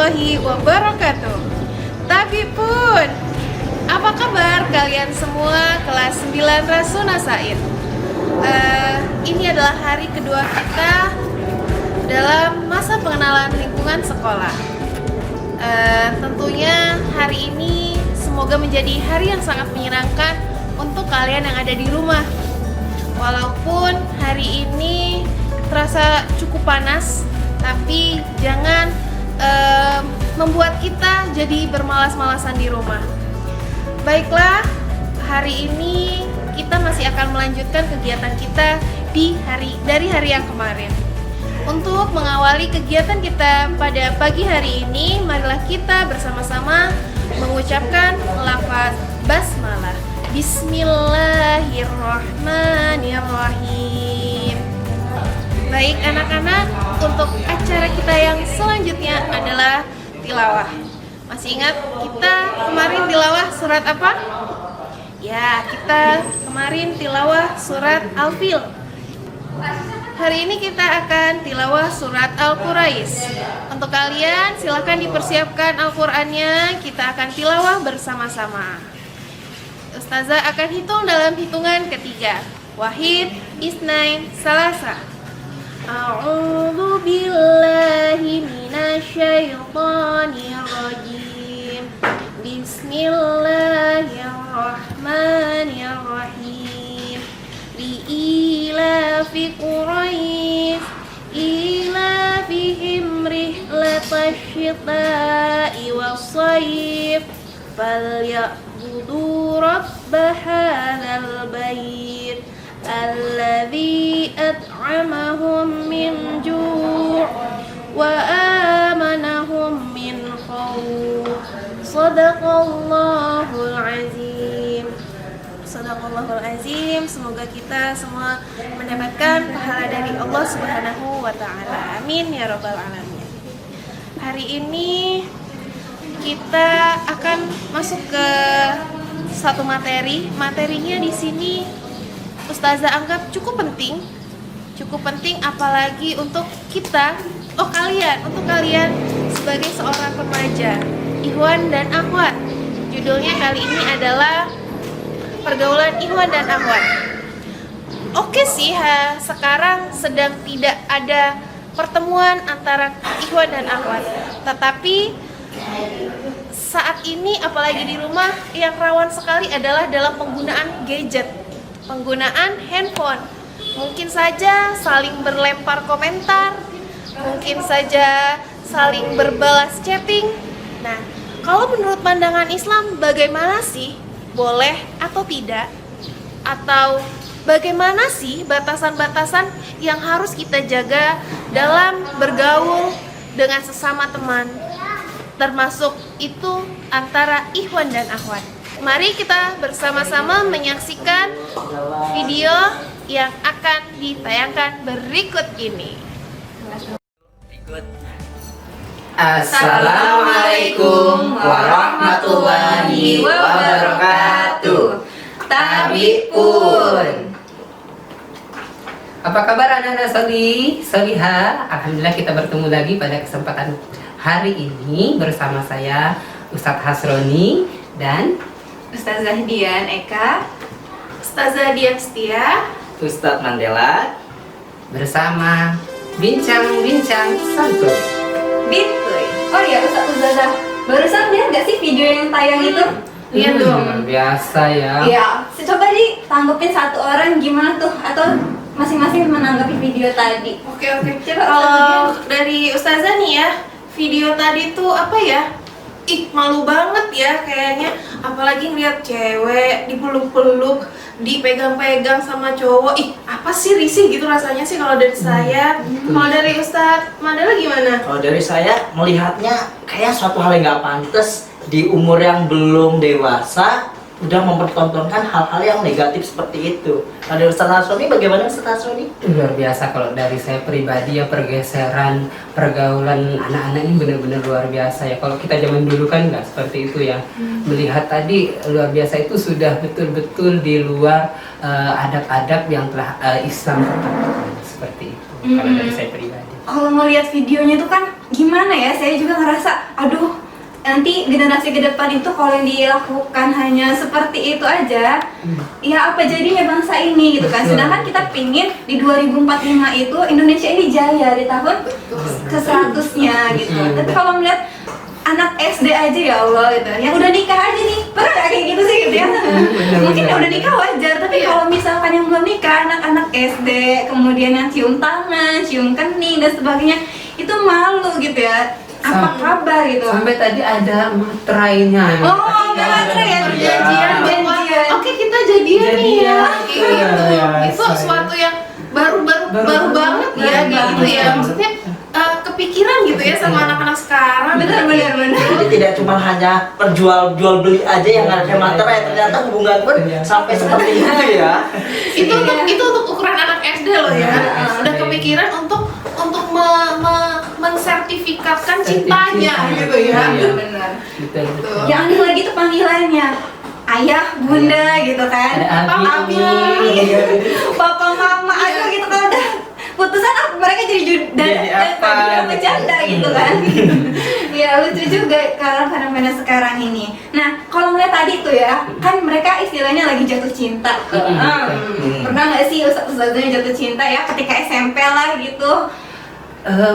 warahmatullahi wabarakatuh. Tapi pun, apa kabar kalian semua kelas 9 Rasuna Said? Ini adalah hari kedua kita dalam masa pengenalan lingkungan sekolah. Tentunya hari ini semoga menjadi hari yang sangat menyenangkan untuk kalian yang ada di rumah. Walaupun hari ini terasa cukup panas, tapi jangan membuat kita jadi bermalas-malasan di rumah. Baiklah, hari ini kita masih akan melanjutkan kegiatan kita dari hari yang kemarin. Untuk mengawali kegiatan kita pada pagi hari ini, marilah kita bersama-sama mengucapkan lafaz basmalah. Bismillahirrahmanirrahim. Baik anak-anak, untuk acara kita yang selanjutnya adalah tilawah. Masih ingat kita kemarin tilawah surat apa? Ya, kita kemarin tilawah surat Al-Fil. Hari ini kita akan tilawah surat Al-Quraish. Untuk kalian silahkan dipersiapkan Al-Qur'annya, kita akan tilawah bersama-sama. Ustazah akan hitung dalam hitungan ketiga. Wahid, isnain, salasa. A'udzu billahi minasyaitonir rajim. Bismillahirrahmanirrahim. Li'ilafi Quraisy ilafihim rihlatash syita'i was-shayf falyabudu rabb hadzal bait alladzi at'amahum min ju' wa amanahum min khawf. Shadaqallahul azim. Shadaqallahul azim. Semoga kita semua mendapatkan pahala dari Allah Subhanahu wa taala. Amin ya rabbal alamin. Hari ini kita akan masuk ke satu materi. Materinya di sini Ustazah anggap cukup penting apalagi untuk kita, untuk kalian sebagai seorang remaja, ikhwan dan akhwat. Judulnya kali ini adalah pergaulan ikhwan dan akhwat. Oke sih, sekarang sedang tidak ada pertemuan antara ikhwan dan akhwat. Tetapi saat ini apalagi di rumah yang rawan sekali adalah dalam penggunaan gadget, penggunaan handphone. Mungkin saja saling berlempar komentar, mungkin saja saling berbalas chatting. Nah, kalau menurut pandangan Islam bagaimana sih? Boleh atau tidak? Atau bagaimana sih batasan-batasan yang harus kita jaga dalam bergaul dengan sesama teman? Termasuk itu antara ikhwan dan akhwat. Mari kita bersama-sama menyaksikan video yang akan ditayangkan berikut ini. Assalamualaikum warahmatullahi wabarakatuh. Tabi'un. Apa kabar anak-anak solihah? Alhamdulillah kita bertemu lagi pada kesempatan hari ini bersama saya Ustadz Hasroni dan Ustazah Dian Eka, Ustazah Dian Setia, Ustadz Mandela bersama bincang-bincang santuy. Bituy. Oh iya Ustazah, barusan lihat gak sih video yang tayang itu? Lihat dong. Biasa ya. Iya, coba ditanggepin satu orang gimana tuh, atau masing-masing menanggapi video tadi. Oke. Coba Kalau Ustazah. dari Ustazah nih ya, video tadi tuh apa ya? Malu banget ya kayaknya, apalagi ngeliat cewek dipeluk-peluk, dipegang-pegang sama cowok. Apa sih, risih gitu rasanya sih kalau dari saya. Kalau dari Ustadz Mandela gimana? Kalau dari saya melihatnya kayak suatu hal yang nggak pantas di umur yang belum dewasa udah mempertontonkan hal-hal yang negatif seperti itu. Kalau dari Ustaz Hasroni bagaimana Ustaz Hasroni? Luar biasa kalau dari saya pribadi ya, pergeseran pergaulan anak-anak ini benar-benar luar biasa ya. Kalau kita zaman dulu kan nggak seperti itu ya. Melihat tadi luar biasa itu sudah betul-betul di luar adab-adab yang telah Islam tetapkan seperti itu. Kalau dari saya pribadi. Kalau ngelihat videonya tuh kan gimana ya, saya juga ngerasa aduh nanti generasi ke depan itu kalau yang dilakukan hanya seperti itu aja, ya apa jadinya bangsa ini gitu kan. Betul. Sedangkan kita pingin di 2045 itu Indonesia ini jaya di tahun ke-100-nya gitu. Tapi kalau melihat anak SD aja ya Allah gitu, yang udah nikah aja nih, pernah nggak kayak gitu sih gitu ya? Mungkin yang udah nikah wajar, tapi kalau misalkan yang belum nikah, anak-anak SD, kemudian yang cium tangan, cium kening dan sebagainya, itu malu gitu ya. Apa kabar gitu? Sampai tadi ada materainya. Oh, nggak materai ya, Perjanjian bahwa janjian. oke kita jadian nih ya, kayak gitu. Biasa. Itu suatu yang baru banget ya, Baru gitu ya. banget. Maksudnya kepikiran gitu ya sama anak-anak sekarang. Benar. Jadi tidak cuma hanya jual beli aja yang ada materai, ternyata hubungan pun sampai seperti itu ya. Itu untuk ukuran anak SD loh ya. Udah kepikiran untuk mensertifikatkan cintanya gitu ya. Iya. Benar. Betul. Yang aneh lagi tuh panggilannya ayah, bunda gitu kan, Ada abi, papa, mama, aduh gitu kan udah putusan apa mereka Jadi apa, bercanda gitu kan. Ya lucu juga kalau fenomena sekarang ini. Nah kalau ngeliat tadi tuh ya, kan mereka istilahnya lagi jatuh cinta. Pernah nggak sih ustaznya jatuh cinta ya ketika SMP lah gitu?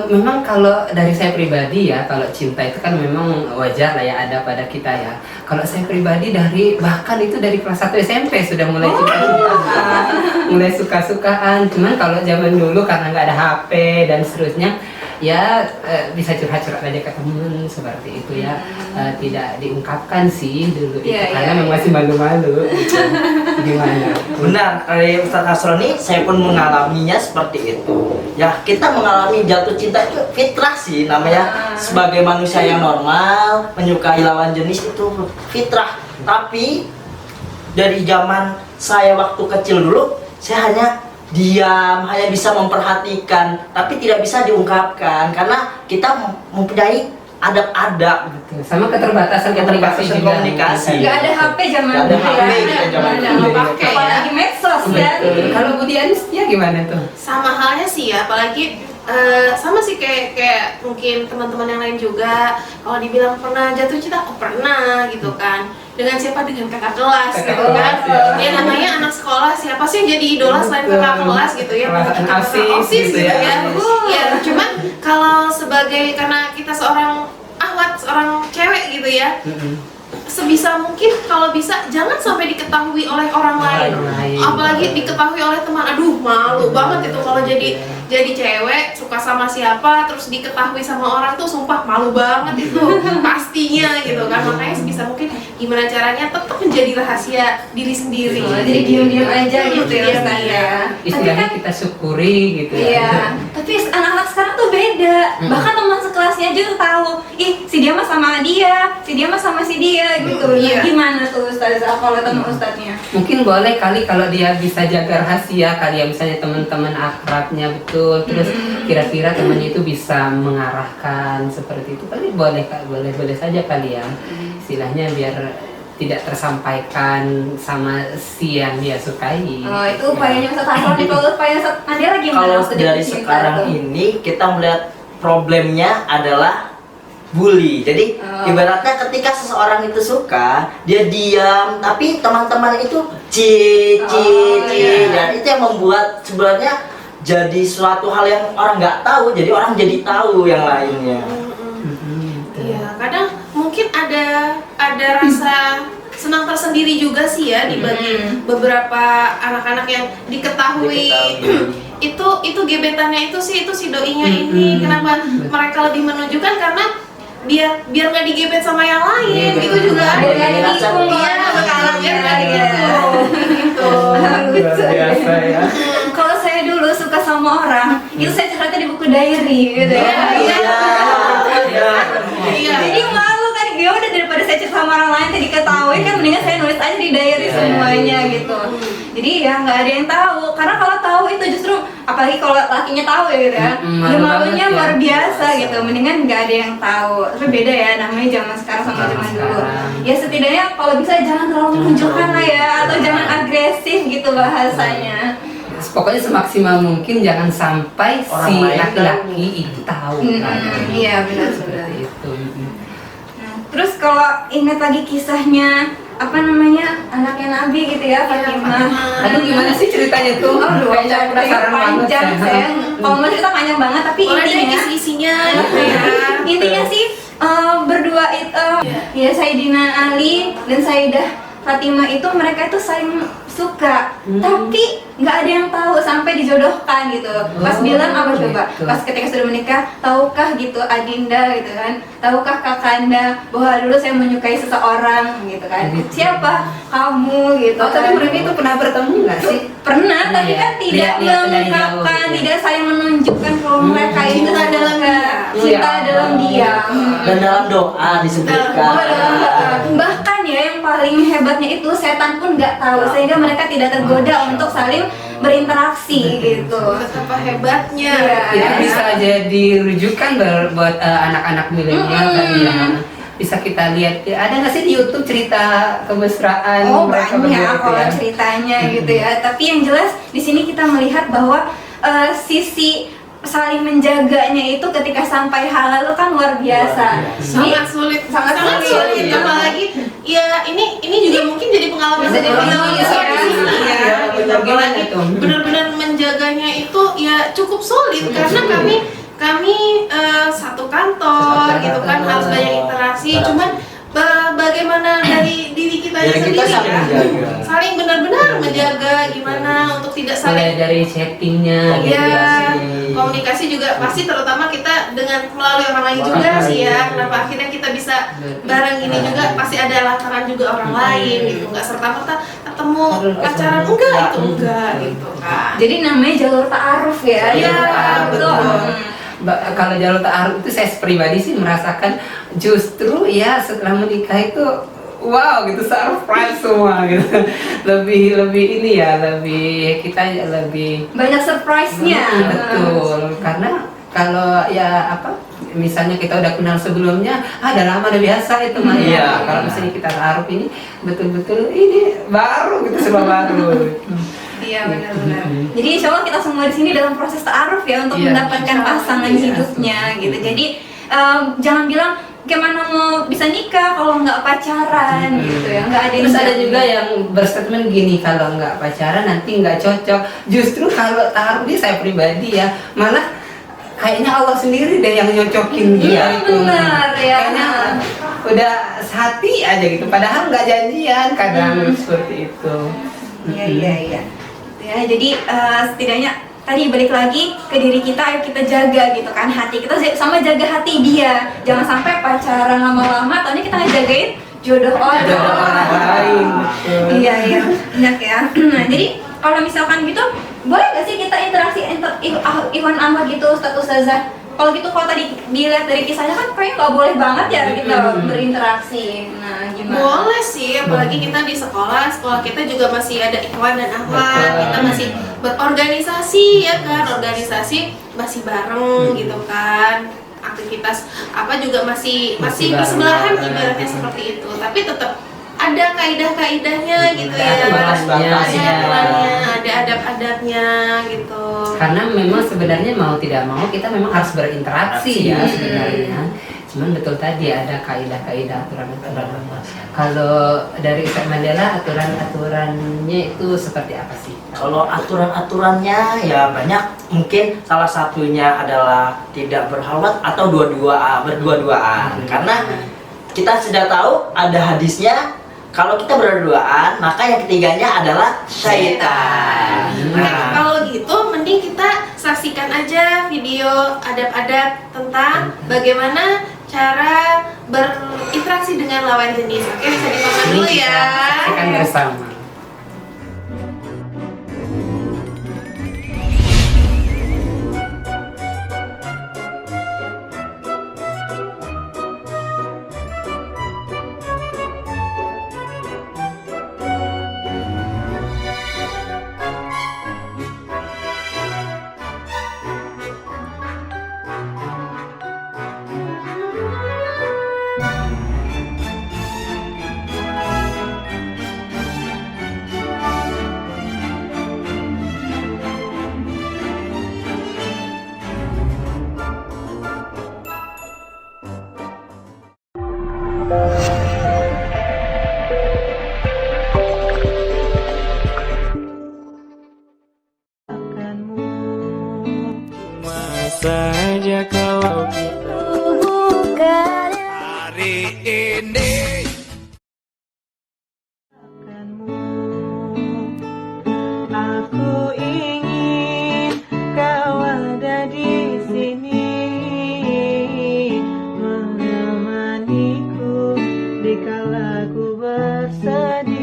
Memang kalau dari saya pribadi ya, kalau cinta itu kan memang wajar lah ya ada pada kita ya. Kalau saya pribadi bahkan itu dari kelas 1 SMP sudah mulai cinta-cintaan, mulai suka-sukaan. Cuman kalau zaman dulu karena nggak ada HP dan seterusnya, ya bisa curhat-curhat aja ke temen seperti itu ya. Tidak diungkapkan sih dulu itu karena memang masih malu-malu. Gitu. Gimana? Benar, dari Ustaz Hasroni saya pun mengalaminya seperti itu. Ya kita mengalami jatuh cinta itu fitrah sih namanya. Sebagai manusia yang normal menyukai lawan jenis itu fitrah. Tapi dari zaman saya waktu kecil dulu, saya hanya diam, hanya bisa memperhatikan, tapi tidak bisa diungkapkan karena kita mempunyai adab-adab. Betul. Sama keterbatasan Keterbatasan komunikasi. Nggak ada HP zaman Nggak ada dulu HP ya. kita zaman Nggak dulu. pakai ya. Apalagi medsos kan. Betul. Kalau Budi Anis dia gimana tuh? Sama halnya sih ya, apalagi sama sih kayak mungkin teman-teman yang lain juga. Kalau dibilang pernah jatuh cinta, oh pernah gitu kan. Dengan siapa? Dengan kakak kelas gitu kan. Ya namanya anak sekolah, siapa sih yang jadi idola selain kakak kelas gitu ya? Kita OSIS gitu ya. Ya cuman kalau karena kita seorang ahwat, seorang cewek gitu ya, sebisa mungkin kalau bisa jangan sampai diketahui oleh orang lain, apalagi diketahui oleh teman. Aduh malu banget itu kalau jadi cewek suka sama siapa terus diketahui sama orang tuh, sumpah malu banget itu pastinya gitu kan. Makanya sebisa mungkin gimana caranya tetap menjadi rahasia diri sendiri. Jadi diam-diam aja gitu ya Ustaz ya. Istilahnya kita syukuri gitu ya. Iya, tapi anak-anak sekarang tuh beda. Bahkan teman sekelasnya aja tuh tahu, ih si dia mah sama dia, si dia mah sama si dia gitu. Iya. Gimana tuh Ustazah kalau teman ustadznya? Mungkin boleh kali kalau dia bisa jaga rahasia kali ya, misalnya teman-teman akrabnya betul, terus kira-kira temannya itu bisa mengarahkan seperti itu kali, boleh saja kali ya, istilahnya biar tidak tersampaikan sama si yang dia sukai. Oh itu upayanya Ustaz Hasroni. Kalau upaya Ustaz Nadira gimana? Kalau waktu dari jatuh cinta sekarang tuh? ini kita melihat problemnya adalah bully. Jadi ibaratnya ketika seseorang itu suka, dia diam, tapi teman-teman itu dan itu yang membuat sebenarnya jadi suatu hal yang orang nggak tahu, jadi orang jadi tahu yang lainnya. Iya, kadang mungkin ada rasa senang tersendiri juga sih ya dibagi beberapa anak-anak yang diketahui itu gebetannya itu si doinya ini. Kenapa mereka lebih menunjukkan? Karena biar nggak digebet sama yang lain, itu juga ada. Biar nggak ditikung, Iya, sekarang biar nggak ya. ditikung gitu. Lucu. Biasa ya. Kalau saya dulu suka sama orang, itu saya cerita di buku diary gitu ya. Iya. Jadi malu kan, ya udah daripada saya cerita sama orang lain tadi ketahuin kan, mendingan saya nulis aja di diary semuanya gitu. Jadi ya nggak ada yang tahu, karena kalau tahu itu justru, apalagi kalau lakinya tahu ya gitu ya, udah malunya luar biasa gitu. Mendingan nggak ada yang tahu. Tapi beda ya, namanya zaman sekarang sama zaman dulu. Ya setidaknya kalau bisa jangan terlalu menunjukkan lah ya, atau jangan agresif gitu bahasanya. pokoknya semaksimal mungkin jangan sampai Orang si lain laki-laki itu tahu kan. Iya benar. Seperti itu. Nah, terus kalau ingat lagi kisahnya apa namanya anaknya Nabi gitu ya, Fatimah. Aduh gimana sih ceritanya tuh? Aduh, Kayaknya penasaran banget. panjang saya. Kalau mau cerita panjang banget, tapi Boleh deh intinya isi-isinya gitu ya. intinya sih berdua itu ya Sayyidina Ali dan Sayyidah Fatimah itu mereka itu saling suka, tapi nggak ada yang tahu sampai dijodohkan gitu. Pas bilang apa coba? gitu. Pas ketika sudah menikah, tahukah gitu Adinda gitu kan? Tahukah Kakanda bahwa dulu saya menyukai seseorang gitu kan? Gitu. Siapa? Kamu gitu. Oh, tapi kan. mereka itu pernah bertemu nggak sih? Pernah, tapi Iya. kan tidak Lihat dari mengungkapkan, jauh, gitu. tidak saling menunjukkan kalau mereka itu Cinta dalam diam. cinta dalam diam. Dan dalam doa disebutkan. Oh, dalam doa. Bahkan ya yang paling hebatnya itu setan pun nggak tahu, sehingga mereka tidak tergoda untuk saling berinteraksi gitu. Betapa hebatnya. Iya. Itu bisa jadi rujukan buat anak-anak milenial kan ya. Bisa kita lihat ya, ada nggak sih di YouTube cerita kemesraan Oh mereka banyak berdua itu kalau ya? ceritanya gitu ya. Tapi yang jelas di sini kita melihat bahwa sisi saling menjaganya itu ketika sampai halal itu kan luar biasa. Sangat sulit, Sangat sulit. sulit. Apalagi ya ini juga mungkin jadi pengalaman Bisa jadi pengalaman ya, ya. di sini ya. Iya, Gitu. benar Apalagi itu. benar-benar menjaganya itu ya cukup sulit karena kami satu kantor gitu kan, harus banyak interaksi. Cuman bagaimana dari diri kita Dari kita sendiri saling ya, menjaga. saling benar-benar menjaga gimana untuk tidak Mulai saling dari chattingnya gitu ya, Komunikasi. komunikasi juga pasti terutama kita dengan melalui orang lain juga sih ya. Kenapa akhirnya kita bisa bareng ini juga pasti ada lantaran juga orang lain gitu. Nggak serta-merta ketemu pacaran enggak itu enggak gitu kan. Jadi namanya jalur ta'aruf ya. Iya, betul. Kalau jalur ta'aruf itu saya pribadi sih merasakan justru ya setelah menikah itu wow gitu, surprise semua gitu. Lebih ini ya, kita lebih Banyak surprise-nya. betul. Karena kalau ya apa misalnya kita udah kenal sebelumnya, udah lama udah biasa itu mah Iya. ya. Kalau misalnya kita ta'aruf ini betul-betul ini baru gitu, serba baru. Iya benar-benar. Jadi insya Allah kita semua di sini dalam proses ta'aruf ya untuk Iya, mendapatkan insya Allah. pasangan Iya. hidupnya gitu. Jadi jangan bilang gimana mau bisa nikah kalau nggak pacaran gitu ya, nggak ada yang Terus ada jamin. juga yang berstatement gini, kalau nggak pacaran nanti nggak cocok. Justru kalau ta'aruf ini saya pribadi ya, malah kayaknya Allah sendiri deh yang nyocokin Iya, gitu. benar, ya. Kayaknya udah hati aja gitu, padahal nggak janjian kadang seperti itu. Iya. Ya, jadi setidaknya tadi balik lagi ke diri kita, ayo kita jaga gitu kan hati kita sama jaga hati dia. Jangan sampai pacaran lama-lama, taunya kita ngejagain jodoh Ada orang. orang lain. Betul. Iya, benar ya. Nah, jadi kalau misalkan gitu, boleh gak sih kita interaksi Iwan Ahmad gitu, status Ustazah? Kalau gitu, kalau tadi dilihat dari kisahnya kan kayaknya nggak boleh banget ya kita berinteraksi. Nah, gimana? Boleh sih, apalagi kita di sekolah kita juga masih ada ikhwan dan akhwat, Betul. kita masih berorganisasi ya kan, organisasi masih bareng gitu kan, aktivitas apa juga masih Masih bersebelahan bareng. ibaratnya seperti itu, tapi tetap ada kaidah-kaidahnya gitu Ada ya, batas-batasnya. ada aturannya, ada adab-adabnya gitu. Karena memang sebenarnya mau tidak mau kita memang harus berinteraksi ya sebenarnya. Cuman betul tadi ada kaidah-kaidah aturan-aturan. Kalau dari Ustaz Mandela aturan-aturannya itu seperti apa sih? Kalau aturan-aturannya ya banyak, mungkin salah satunya adalah tidak berhalwat atau berdua-duaan. Karena kita sudah tahu ada hadisnya, kalau kita berdua-duaan maka yang ketiganya adalah syaitan. Nah, kalau gitu mending kita saksikan aja video adab-adab tentang bagaimana cara berinteraksi dengan lawan jenis. Oke, bisa ditonton Ini dulu kita ya. saksikan bersama. saja kalau kita Bukan hari ini aku ingin kau ada di sini menemaniku dikala ku bersedih,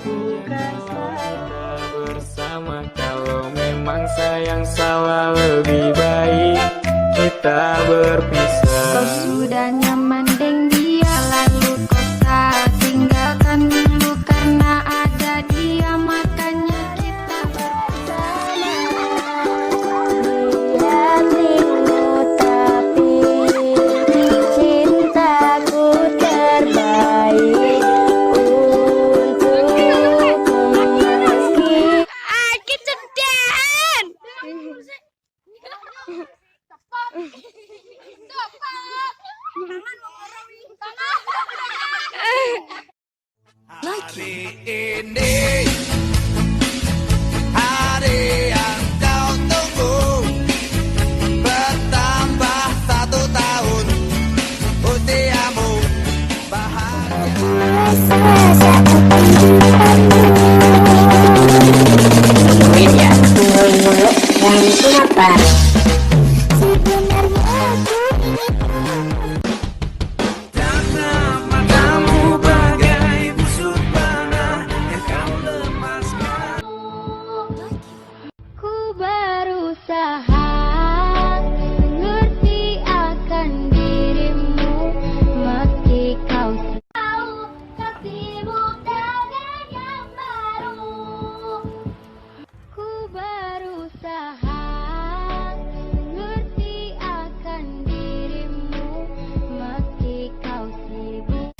bukan kita bersama. Kalau memang sayang salah, lebih baik kita berpisah. kau sudah nyaman dengan dia, lalu kau tak tinggalkan dulu karena ada dia, makanya kita bersama. Di hatimu tapi cintaku terbaik untukmu meski Hari ini hari yang kau tunggu, bertambah 1 tahun usiamu, bahagia. Karena matamu bagai busur panah yang kau lemaskan. ku berusaha mengerti akan dirimu meski kau tahu kasihmu dengan yang baru. Ku berusaha mengerti akan dirimu meski kau sibuk.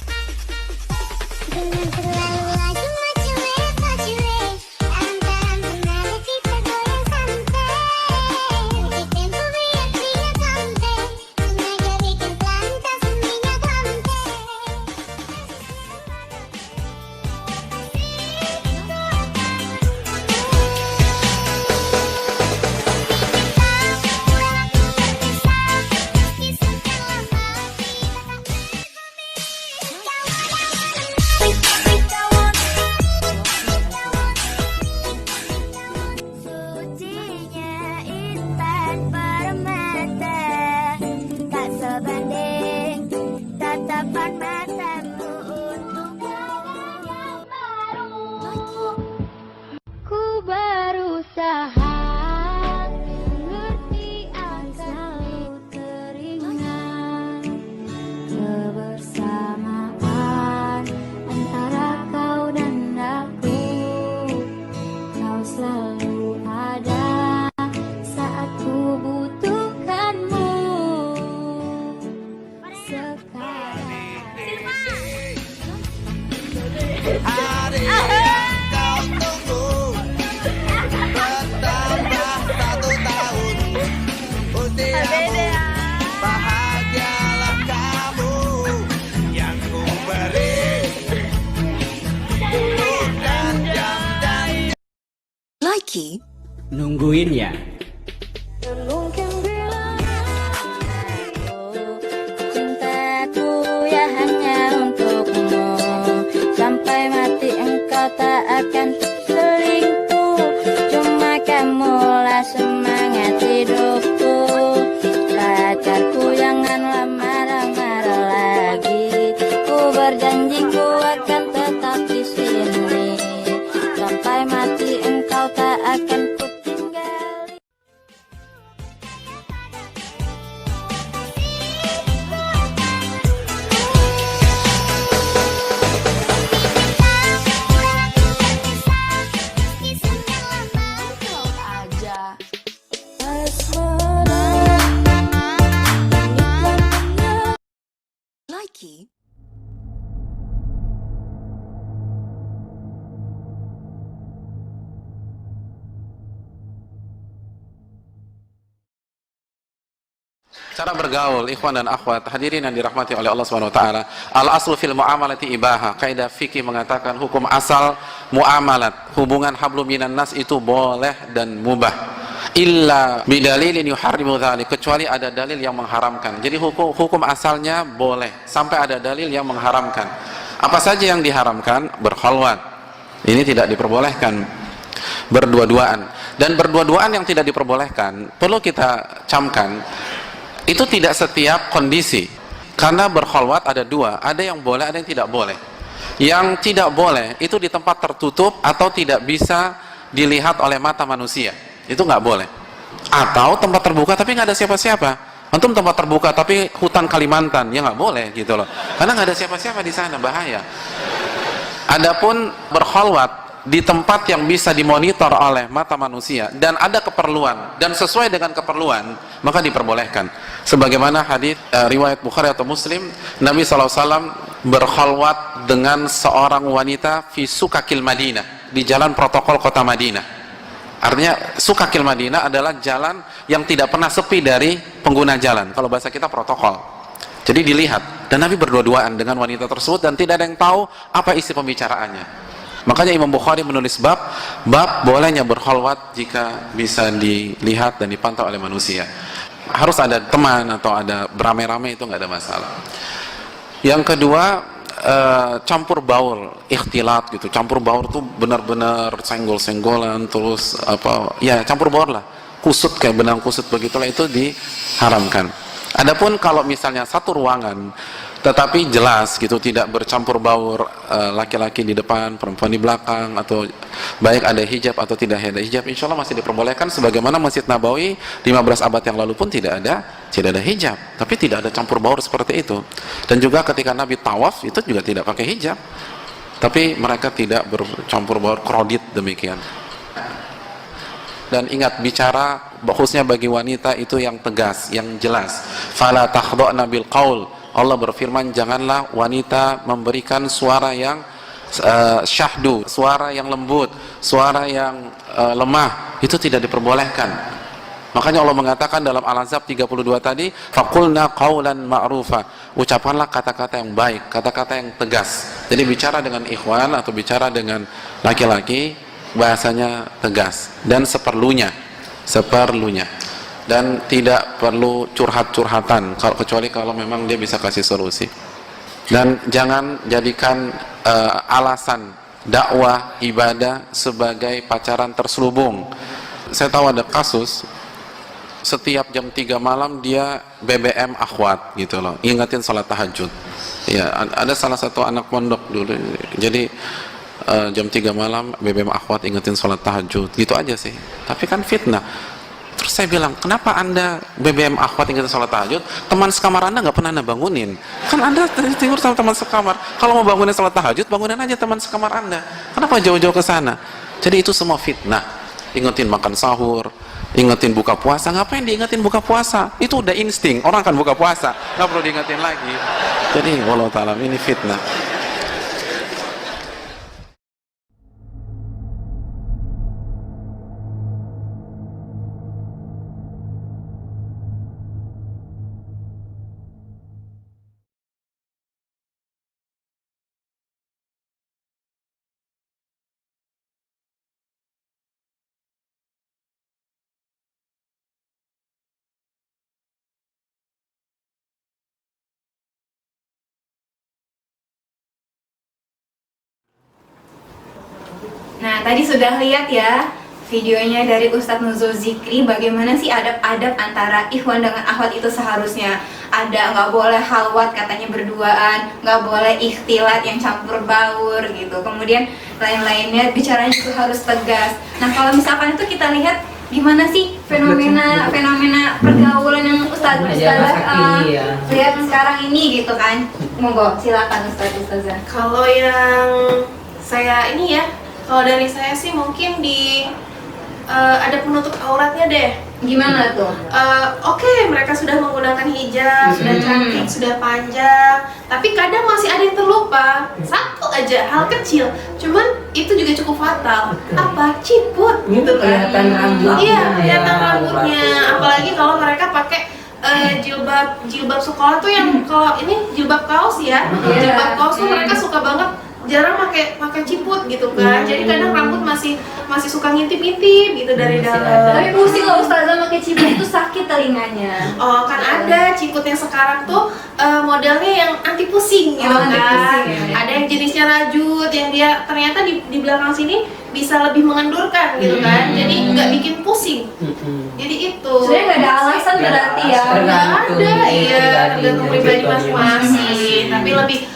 Dengan terlalu laju antara menara kita goyang santai. Bukit tempo biar tidak sampai, sengaja bikin pelantas minyak rantai. Sucinya intan permata, tak sebanding tatapan matamu untuk yang baru. Ku berusaha mengerti asal teringat kebersamaan antara kau dan aku. Kau selalu ada saat ku butuhkanmu. Sekarang Hari yang kau tunggu, bertambah 1 tahun usiamu, bahagialah kamu yang ku beri, bukan jam-jam. Nungguin ya. mungkin bila cintaku ya hanya untukmu, sampai mati engkau tak akan selingkuh. Cuma kamulah semangat hidupku, pacarku janganlah marah-marah lagi. Ku berjanji ku akan tetap di sini, sampai mati engkau tak akan ku tinggali. Cara bergaul, ikhwan dan akhwat, hadirin yang dirahmati oleh Allah Subhanahu wa taala. Al-aslu fil muamalati ibaha. Kaidah fikih mengatakan hukum asal muamalat, hubungan hablum minan nas itu boleh dan mubah. Illa bidalilin yuharrimu dzalik, kecuali ada dalil yang mengharamkan. Jadi hukum asalnya boleh sampai ada dalil yang mengharamkan. Apa saja yang diharamkan? Berkhalwat. Ini tidak diperbolehkan. Berdua-duaan. Dan berdua-duaan yang tidak diperbolehkan, perlu kita camkan, itu tidak setiap kondisi, karena berkhalwat ada dua, ada yang boleh, ada yang tidak boleh. Yang tidak boleh itu di tempat tertutup atau tidak bisa dilihat oleh mata manusia, itu nggak boleh. Atau tempat terbuka tapi nggak ada siapa-siapa. Antum tempat terbuka tapi hutan Kalimantan, ya nggak boleh gitu loh, karena nggak ada siapa-siapa di sana, bahaya. Adapun berkhalwat di tempat yang bisa dimonitor oleh mata manusia dan ada keperluan dan sesuai dengan keperluan, maka diperbolehkan. Sebagaimana hadis riwayat Bukhari atau Muslim, Nabi SAW berkhalwat dengan seorang wanita fi Sukakil Madinah, di jalan protokol kota Madinah. Artinya Sukakil Madinah adalah jalan yang tidak pernah sepi dari pengguna jalan, kalau bahasa kita protokol. Jadi dilihat, dan Nabi berdua-duaan dengan wanita tersebut dan tidak ada yang tahu apa isi pembicaraannya. Makanya Imam Bukhari menulis bab bolehnya berkhalwat jika bisa dilihat dan dipantau oleh manusia. Harus ada teman atau ada beramai-ramai, itu nggak ada masalah. Yang kedua, campur baur, ikhtilat gitu. Campur baur tuh benar-benar senggol-senggolan, terus ya campur baur lah, kusut kayak benang kusut begitulah, itu diharamkan. Adapun kalau misalnya satu ruangan tetapi jelas gitu, tidak bercampur baur, laki-laki di depan, perempuan di belakang, atau baik ada hijab atau tidak ada hijab, insya Allah masih diperbolehkan. Sebagaimana Masjid Nabawi 15 abad yang lalu pun tidak ada hijab, tapi tidak ada campur baur seperti itu. Dan juga ketika Nabi tawaf itu juga tidak pakai hijab, tapi mereka tidak bercampur baur, krodit demikian. Dan ingat, bicara khususnya bagi wanita itu yang tegas, yang jelas. Fala takhda'na bil qaul. Allah berfirman, janganlah wanita memberikan suara yang syahdu, suara yang lembut, suara yang lemah, itu tidak diperbolehkan. Makanya Allah mengatakan dalam Al-Ahzab 32 tadi, faqulna qaulan ma'rufa, ucapkanlah kata-kata yang baik, kata-kata yang tegas. Jadi bicara dengan ikhwan atau bicara dengan laki-laki, bahasanya tegas dan seperlunya, dan tidak perlu curhat-curhatan, kecuali kalau memang dia bisa kasih solusi. Dan jangan jadikan alasan dakwah ibadah sebagai pacaran terselubung. Saya tahu ada kasus, setiap jam 3 malam dia BBM akhwat gitu loh, ingetin salat tahajud. Ya, ada salah satu anak pondok dulu, jadi jam 3 malam BBM akhwat ingetin salat tahajud, gitu aja sih. Tapi kan fitnah. Terus saya bilang, kenapa anda BBM akhwat ingetin salat tahajud, teman sekamar anda nggak pernah anda bangunin? Kan anda tidur sama teman sekamar, kalau mau bangunin salat tahajud, bangunin aja teman sekamar anda, kenapa jauh-jauh ke sana? Jadi itu semua fitnah. Ingetin makan sahur, ingetin buka puasa, ngapain diingetin buka puasa? Itu udah insting, orang akan buka puasa, nggak perlu diingetin lagi. Jadi wallahu ta'ala, ini fitnah. Nah, tadi sudah lihat ya videonya dari Ustadz Nuzul Zikri, bagaimana sih adab-adab antara ikhwan dengan akhwat itu seharusnya. Ada nggak boleh halwat katanya berduaan, nggak boleh ikhtilat yang campur baur gitu. Kemudian lain-lainnya bicaranya juga harus tegas. Nah, kalau misalkan itu kita lihat gimana sih fenomena pergaulan yang Ustadz lihat sekarang ini gitu kan. Monggo silakan Ustazah. Kalau yang saya ini ya, kalau dari saya sih mungkin ada penutup auratnya deh. Gimana tuh? Oke, mereka sudah menggunakan hijab, sudah cantik, sudah panjang, tapi kadang masih ada yang terlupa. Satu aja hal kecil, cuman itu juga cukup fatal. Apa? Ciput gitu kan? Kelihatan rambutnya. Iya, kelihatan rambutnya. Apalagi kalau mereka pakai jilbab sekolah tuh yang kalau ini jilbab kaos ya, jilbab kaos tuh mereka suka banget jarang pakai ciput gitu kan. Jadi kadang rambut masih suka ngintip-ngintip gitu dari dalam. Tapi pusing loh Ustazah pakai ciput itu sakit telinganya. Oh kan ada ciput yang sekarang tuh modelnya yang anti pusing gitu anti kan. pusing, ya. Ada yang jenisnya rajut yang dia ternyata di belakang sini bisa lebih mengendurkan gitu kan. Jadi nggak bikin pusing. Jadi itu. Sebenarnya nggak ada alasan berarti ya. Nggak ada, iya tergantung pribadi pribadi masing-masing. Tapi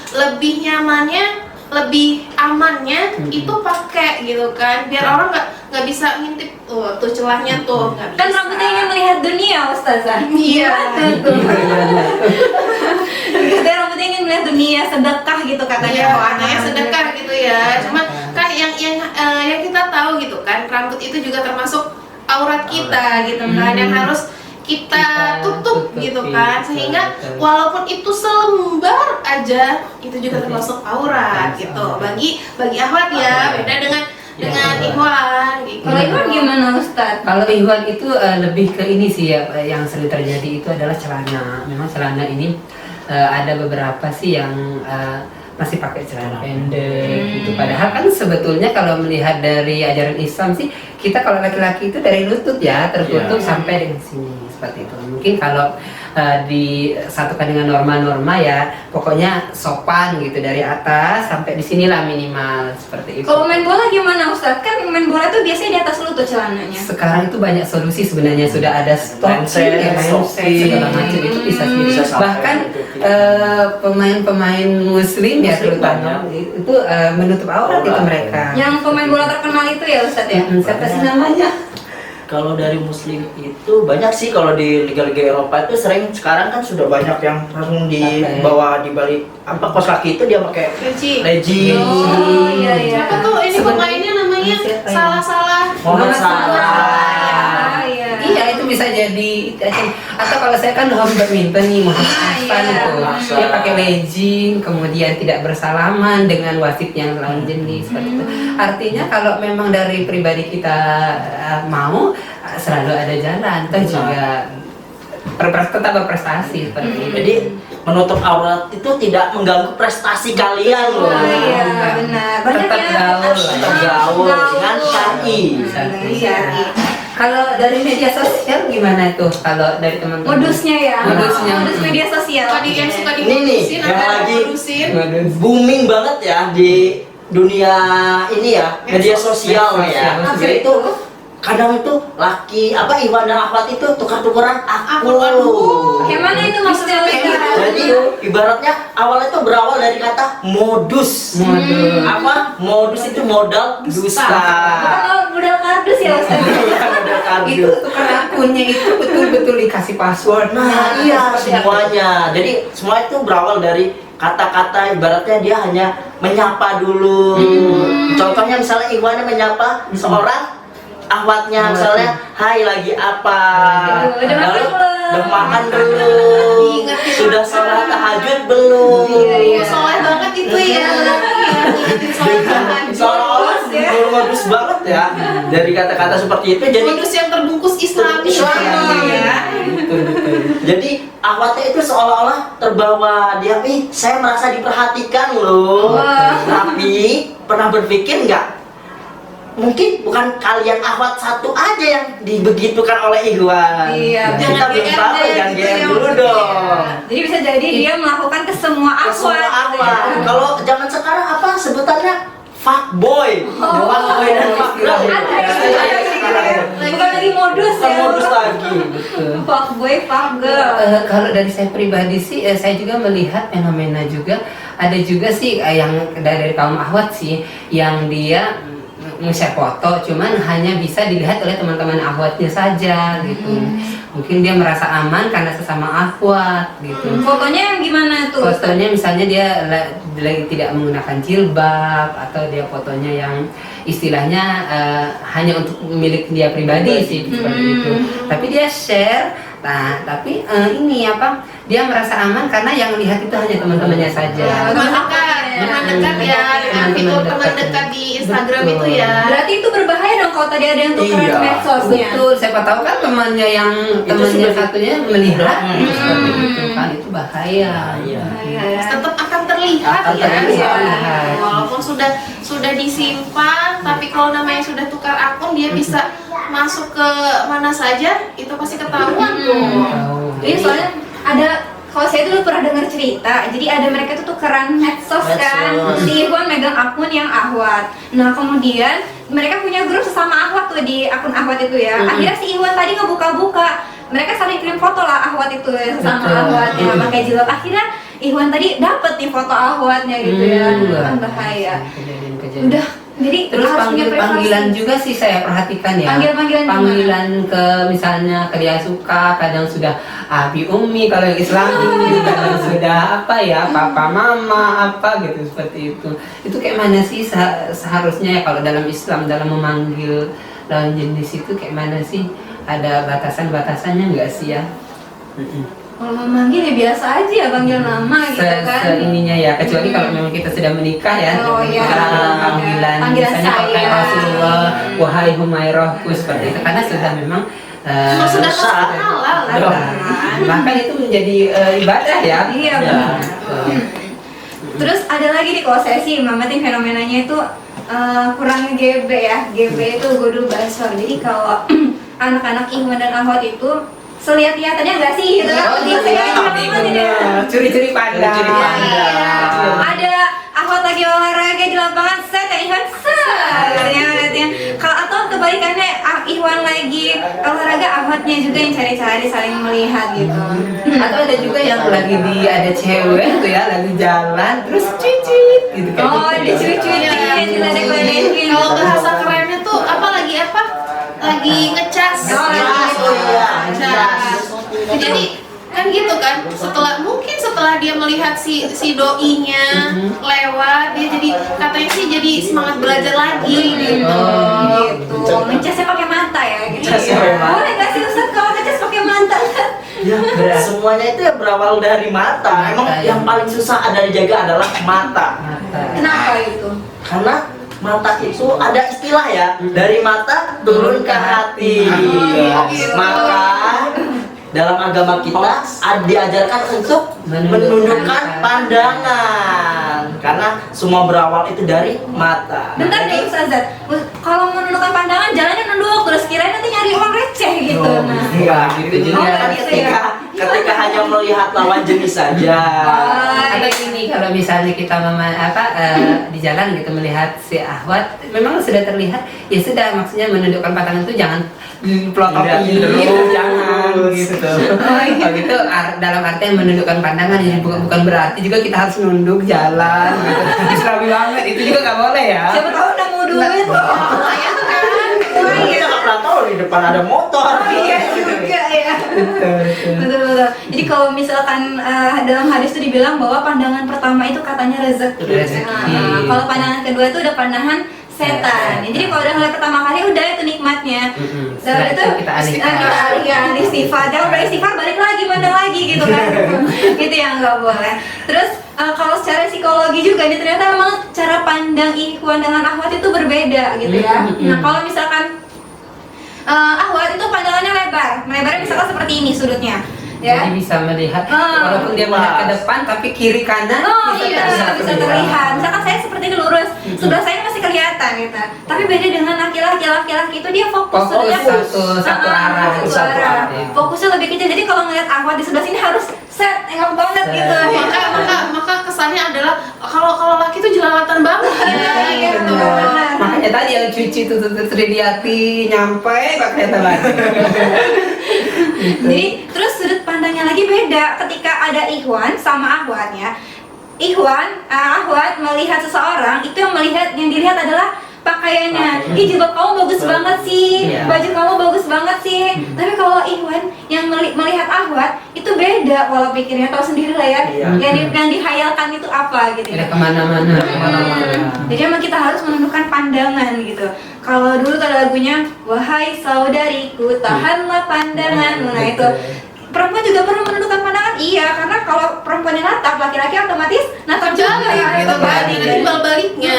lebih nyamannya, lebih amannya itu pakai gitu kan, biar orang nggak bisa ngintip tuh celahnya tuh nggak bisa. Kan rambutnya ingin melihat dunia Ustazah. Iya. Tuh. Katanya rambutnya ingin melihat dunia, sedekah gitu katanya. Iya, kalau katanya anak sedekah gitu ya. Cuma kan yang kita tahu gitu kan, rambut itu juga termasuk aurat kita gitu kan, yang harus kita tutup gitu kan, sehingga walaupun itu selembar aja itu juga termasuk aurat gitu bagi akhwat ya, beda dengan ikhwan gitu. Kalau Iwan gimana Ustaz? Kalau ikhwan itu lebih ke ini sih ya, yang sering terjadi itu adalah celana. Memang celana ini ada beberapa sih yang masih pakai celana pendek gitu. Padahal kan sebetulnya kalau melihat dari ajaran Islam sih, kita kalau laki-laki itu dari lutut ya tertutup sampai dengan sini seperti itu. Mungkin kalau disatukan dengan norma-norma ya, pokoknya sopan gitu dari atas sampai di sinilah minimal seperti itu. Kalau main bola gimana Ustaz? Kan main bola tuh biasanya di atas lutut celananya. Sekarang itu banyak solusi sebenarnya, sudah ada stocking, Mindset, segala macam itu bisa sampai bahkan gitu. pemain-pemain muslim ya Muslim terutama itu menutup aurat itu mereka. Yang pemain bola terkenal itu ya Ustaz ya? Siapa sih namanya? Kalau dari muslim itu banyak sih, kalau di liga-liga Eropa itu sering sekarang kan sudah banyak yang langsung di bawah di balik kos kaki itu dia pakai legging. Oh iya iya. Siapa tuh ini pemainnya namanya salah-salah. Muhammad Salah. Iya. Iya itu bisa jadi atau kalau saya kan home badminton nih Muhammad Ahsan itu dia pakai legging kemudian tidak bersalaman dengan wasit yang lawan jenis seperti itu. Artinya kalau memang dari pribadi kita mau selalu ada jalan, toh juga tetap berprestasi seperti itu. Jadi menutup aurat itu tidak mengganggu prestasi kalian loh. Oh iya benar. Banyak Tetap ya. gaul lah. Tetap gaul dengan syar'i. Iya. Kalau dari media sosial gimana itu? Kalau dari teman-teman? Modusnya ya. Modusnya. Modus media sosial. Tadi yang suka Ini nih, dimodusin yang atau lagi modusin. Booming banget ya di dunia ini ya, media sosial ya. Apa Jadi itu? itu kadang itu laki Iwan dan akhwat itu tukar-tukaran aku. Gimana itu maksudnya Ustaz? Jadi ibaratnya awalnya itu berawal dari kata modus. Apa? Modus itu modal dusta. Bukan modal kardus ya Ustaz? Modal kardus. Itu tukar akunnya itu betul-betul dikasih password. Nah, iya semuanya. Jadi semua itu berawal dari kata-kata, ibaratnya dia hanya menyapa dulu. Contohnya misalnya Iwan menyapa seorang akhwatnya, misalnya, hai lagi apa? Udah makan Lalu, belum? udah makan belum? Ingetin Sudah makan. sholat tahajud belum? Iya. Soleh banget itu ya. Ingetin soleh banget. Seolah-olah ya. modus banget ya dari kata-kata seperti itu. Jadi Modus yang terbungkus Islami ya. jadi akhwatnya itu seolah-olah terbawa dia, saya merasa diperhatikan loh. Tapi pernah berpikir nggak? Mungkin bukan kalian akhwat satu aja yang dibegitukan oleh Ikhwan. Iya, Kita jangan belum GR tahu, deh, jangan gitu GR ya, dulu maksudnya. dong. Jadi bisa jadi dia melakukan ke semua Ke semua akhwat. akhwat. Kalau zaman sekarang apa sebutannya? Fuckboy. Fuckboy dan fuckgirl. Bukan lagi modus Bukan ya. modus lagi. Fuckboy, fuckgirl. Kalau dari saya pribadi sih, saya juga melihat fenomena juga ada juga sih yang dari kaum akhwat sih yang dia nge-share foto, cuman hanya bisa dilihat oleh teman-teman akhwatnya saja gitu. Mungkin dia merasa aman karena sesama akhwat gitu. Fotonya yang gimana tuh? Fotonya misalnya dia lagi tidak menggunakan jilbab atau dia fotonya yang istilahnya hanya untuk milik dia pribadi sih seperti itu. Tapi dia share, nah tapi ini apa? Dia merasa aman karena yang lihat itu hanya teman-temannya saja. Teman dekat. teman dekat ya, dengan fitur teman dekat di Instagram itu ya. Berarti itu berbahaya dong kalau tadi ada yang tukeran Iya. medsosnya. Betul, siapa tahu kan temannya yang sudah- satunya melihat seperti itu Hmm. kan, itu bahaya. Iya. Bahaya ya. Tetap akan terlihat Akan ya, terlihat. walaupun sudah disimpan, tapi kalau namanya sudah tukar akun dia bisa masuk ke mana saja, itu pasti ketahuan tuh. Tahu. Iya, soalnya ada, kalau saya dulu pernah dengar cerita, jadi ada mereka tuh tukeran medsos kan, Medsos. si Ikhwan megang akun yang Ahwat. Nah kemudian mereka punya grup sesama Ahwat tuh di akun Ahwat itu ya. Akhirnya si Ikhwan tadi ngebuka-buka, mereka saling kirim foto lah Ahwat itu ya, sesama Betul. Ahwat ya pakai jilbab. Akhirnya Ikhwan tadi dapet nih foto Ahwatnya gitu ya, kan bahaya. Kejadian-kejadian. Udah, jadi Terus harus punya panggilan privasi. juga sih saya perhatikan ya. Panggilan-panggilan gimana? Panggilan ke misalnya ke dia suka, kadang sudah abi umi kalau yang Islami, kadang sudah apa ya papa mama apa gitu seperti itu. Itu kayak mana sih seharusnya ya kalau dalam Islam dalam memanggil lawan jenis itu kayak mana sih? Ada batasan-batasannya nggak sih ya? Kalau memanggil ya biasa aja ya, panggil nama gitu kan. Ininya ya, kecuali kalau memang kita sudah menikah ya. Oh, iya. Kalau panggilan Panggilan misalnya kalau kayak saya. Rasulullah, wahai Humairahku seperti itu, karena sudah memang Sudah Sah. halal kan. bahkan itu menjadi ibadah ya. Iya, Ya. benar. Terus ada lagi nih, kalau saya sih ngamatin fenomenanya itu kurang GB ya. GB itu Godul Basor. Jadi kalau anak-anak Ikhwan dan Ahwat itu selihat-lihatannya nggak sih gitu kan? Oh, iya, curi-curi pandang. Curi-curi pandang. Iya. Ada Ahwat lagi olahraga di lapangan, set ya Ikhwan set. Ya. Kalau atau kebalikannya Ikhwan lagi olahraga, Ahwatnya juga yang cari-cari saling melihat gitu. Atau ada juga yang lagi ada cewek tuh ya lagi jalan terus cicit gitu kayak Oh, gitu. dicuci-cuci, diledek-ledekin. Kalau bahasa kerennya tuh apa? Lagi ngecas. Oh, iya. Ngecas. Jadi kan gitu kan, mungkin setelah dia melihat si doinya lewat, dia jadi katanya sih jadi semangat belajar lagi gitu. Gitu. Ngecasnya pakai mata ya gitu. Ngecasnya pakai mata. Boleh nggak sih Ustaz kalau ngecas pakai mata? Ya, semuanya itu ya berawal dari mata. Emang Mata, yang ya. paling susah ada dijaga adalah mata. Mata. Kenapa itu? Karena mata itu ada istilah ya, dari mata turun ke hati. gitu. Maka dalam agama kita diajarkan untuk menundukkan pandangan, karena semua berawal itu dari mata. Bentar deh Ustazat, kalau menundukkan pandangan jalannya nunduk terus kirain nanti nyari uang receh gitu. Oh, Nah. iya, gitu Jadi juga. kan ketika hanya melihat lawan jenis saja. Atau ini kalau misalnya kita di jalan gitu melihat si Ahwat memang sudah terlihat ya sudah, maksudnya menundukkan pandangan itu jangan pelototin Lihatin dulu, terus. jangan gitu. Kalau gitu dalam artian menundukkan pandangan, jadi bukan berarti juga kita harus nunduk jalan gitu. Islami banget itu juga nggak boleh ya. Siapa tahu udah mau duit loh. Lumayan kan? Kita nggak pernah tahu di depan ada motor. Iya juga ya. Betul. Jadi kalau misalkan dalam hadis itu dibilang bahwa pandangan pertama itu katanya rezeki. Rezeki. Kalau pandangan kedua itu udah pandangan setan. Jadi kalau udah ngeliat pertama kali udah itu nikmatnya. Setelah itu kita alihkan. Istighfar. Jangan beristighfar balik lagi pandang lagi gitu kan. Gitu yang nggak boleh. Terus kalau secara psikologi juga nih ternyata memang cara pandang Ikhwan dengan Ahwat itu berbeda gitu ya. Nah kalau misalkan Ahwat itu pandangannya lebarnya misalkan seperti ini sudutnya. Ya. Jadi bisa melihat Ah, walaupun dia melihat ke depan tapi kiri kanan Oh bisa iya, bisa terlihat. Misalkan saya seperti ini lurus, sebelah saya masih kelihatan gitu. Tapi beda dengan laki-laki itu dia fokus sudutnya satu arah. satu arah. Fokusnya lebih kecil. Jadi kalau ngeliat Ahwat di sebelah sini harus set, tengok banget gitu. Maka kesannya adalah kalau laki itu jelalatan banget ya gitu. Benar. Makanya tadi yang cuci itu Tridiati nyampe pakai telat. Jadi terus sudut pandangnya lagi beda ketika ada Ikhwan sama Ahwat ya. Ahwat melihat seseorang itu yang dilihat adalah pakaiannya. Ih jilbab kamu bagus banget sih, Iya. baju kamu bagus banget sih. Tapi kalau Ikhwan yang melihat Ahwat itu beda pola pikirnya, tahu sendiri lah ya. Iya. Yang dihayalkan itu apa gitu Udah ya. kemana-mana. Jadi emang kita harus menundukkan pandangan gitu. Kalau dulu ada lagunya, wahai saudariku tahanlah pandangan. Nah itu perempuan juga perlu menentukan pandangan. Iya, karena kalau perempuan yang natap, laki-laki otomatis natap juga gitu kan. Nanti timbal-baliknya.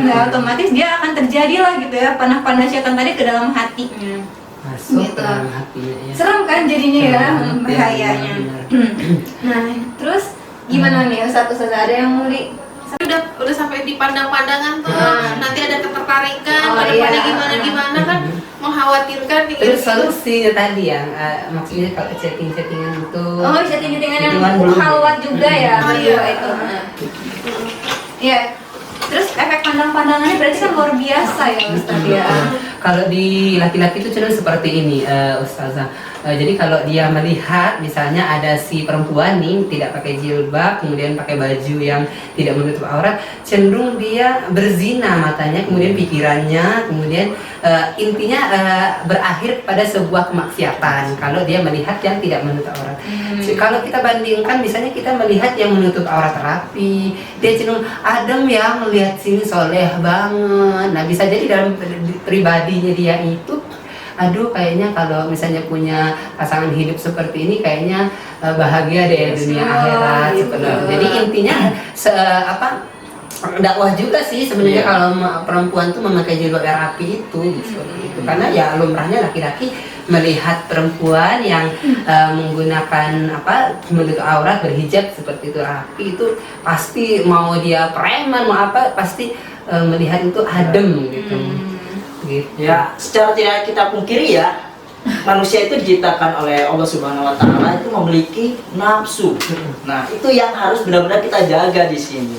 Nah, otomatis dia akan terjadi lah gitu ya panah-panah setan tadi ke dalam hatinya. Masuk Gitu. ke dalam hatinya ya. Serem kan jadinya ya, Serem, bahayanya. benar. Nah, terus gimana nih Ustaz ada yang mau Udah sampai di pandang-pandangan tuh, nanti ada ketertarikan, Oh, pada iya. gimana kan, mengkhawatirkan nih. Terus solusinya tadi yang maksudnya kalau chatting-chattingan itu Oh, chatting-chattingan yang Chattingan belum. halwat juga ya, Oh, berdua iya. itu. Iya. Terus efek pandang-pandangannya berarti kan luar biasa ya Ustaz ya. Kalau di laki-laki itu cenderung seperti ini, Ustazah. Jadi kalau dia melihat misalnya ada si perempuan nih tidak pakai jilbab, kemudian pakai baju yang tidak menutup aurat, cenderung dia berzina matanya, kemudian pikirannya, kemudian intinya berakhir pada sebuah kemaksiatan. Kalau dia melihat yang tidak menutup aurat. Kalau kita bandingkan, misalnya kita melihat yang menutup aurat rapi, dia cenderung adem ya, melihat sini soleh banget. Nah bisa jadi dalam pribadinya dia itu, aduh kayaknya kalau misalnya punya pasangan hidup seperti ini kayaknya bahagia deh dunia akhirat seperti itu. Jadi intinya dakwah juga sih sebenarnya kalau perempuan tuh memakai jilbab yang rapi itu seperti itu. Karena ya lumrahnya laki-laki melihat perempuan yang menggunakan menutup aurat, berhijab seperti itu rapi, itu pasti mau dia preman mau apa pasti melihat itu adem gitu. Gitu. Ya, secara tidak kita pungkiri ya, manusia itu diciptakan oleh Allah Subhanahu wa taala itu memiliki nafsu. Nah, itu yang harus benar-benar kita jaga di sini.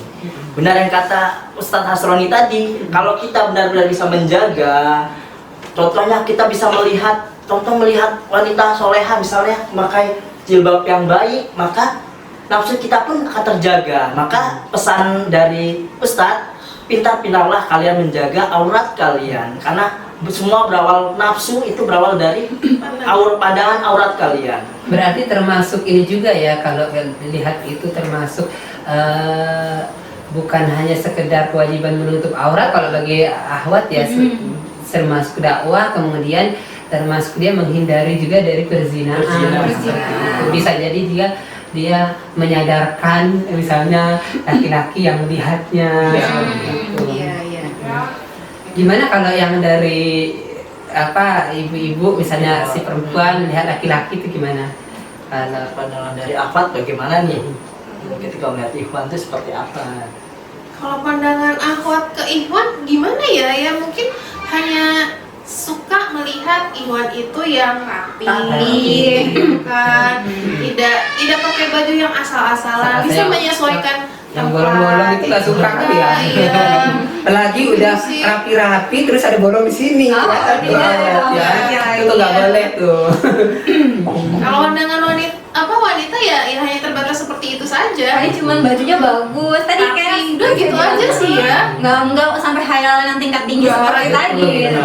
Benar yang kata Ustadz Hasroni tadi, kalau kita benar-benar bisa menjaga, contohnya kita bisa melihat wanita soleha misalnya memakai jilbab yang baik, maka nafsu kita pun akan terjaga. Maka pesan dari Ustadz, pintar-pintarlah kalian menjaga aurat kalian, karena semua berawal nafsu itu berawal dari pandangan aurat kalian. Berarti termasuk ini juga ya, kalau lihat itu termasuk bukan hanya sekedar kewajiban menutup aurat kalau bagi ahwat ya, termasuk dakwah, kemudian termasuk dia menghindari juga dari perzinahan. Seperti itu. Bisa jadi dia menyadarkan misalnya laki-laki yang melihatnya gitu. Iya. Gimana kalau yang dari ibu-ibu misalnya si perempuan melihat laki-laki itu gimana? Kalau Pandangan dari Ahwat bagaimana nih? Ketika melihat Ikhwan itu seperti apa? Kalau pandangan akhwat ke Ikhwan gimana ya? Ya mungkin hanya suka melihat Ikhwan itu yang rapi, gitu kan, tidak pakai baju yang asal-asalan, bisa menyesuaikan yang bolong-bolong itu nggak suka kali ya. Iya. Apalagi udah rapi-rapi terus ada bolong di sini. Kelihatan tuh aurat ya. Itu nggak boleh tuh. Kalau pandangan wanita ya hanya terbatas seperti itu saja. Kayak cuman bajunya bagus. Tadi Tapi kayak udah gitu aja sih ya. Nggak sampai hayalan yang tingkat tinggi seperti tadi. Gitu.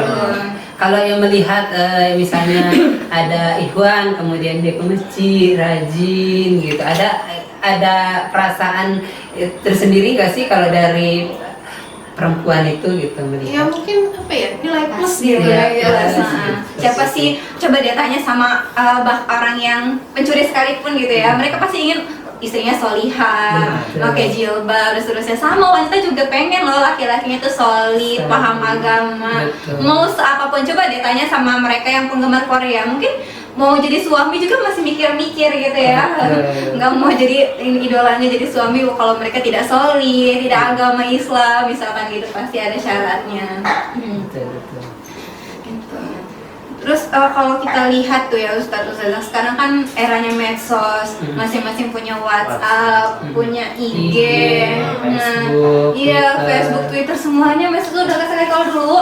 Kalau yang melihat misalnya ada Ikhwan kemudian dia ke masjid rajin gitu, ada perasaan tersendiri gak sih kalau dari perempuan itu gitu Ya melihat? mungkin nilai plus Iya, gitu ya. Siapa sih, coba dia tanya sama orang yang pencuri sekalipun gitu ya, mereka pasti ingin istrinya solihah, pakai jilbab dan seterusnya. Sama wanita juga pengen loh laki-lakinya tuh solid, paham agama. Betul. Mau seapapun, coba dia tanya sama mereka yang penggemar Korea, mungkin mau jadi suami juga masih mikir-mikir gitu ya. Nggak mau jadi idolanya jadi suami kalau mereka tidak solid, tidak agama Islam misalkan gitu, pasti ada syaratnya. Betul. Gitu. Terus kalau kita lihat tuh ya Ustazah, sekarang kan eranya medsos, masing-masing punya WhatsApp, punya IG, Facebook, iya Twitter. Facebook, Twitter, semuanya medsos udah sekali. Kalau dulu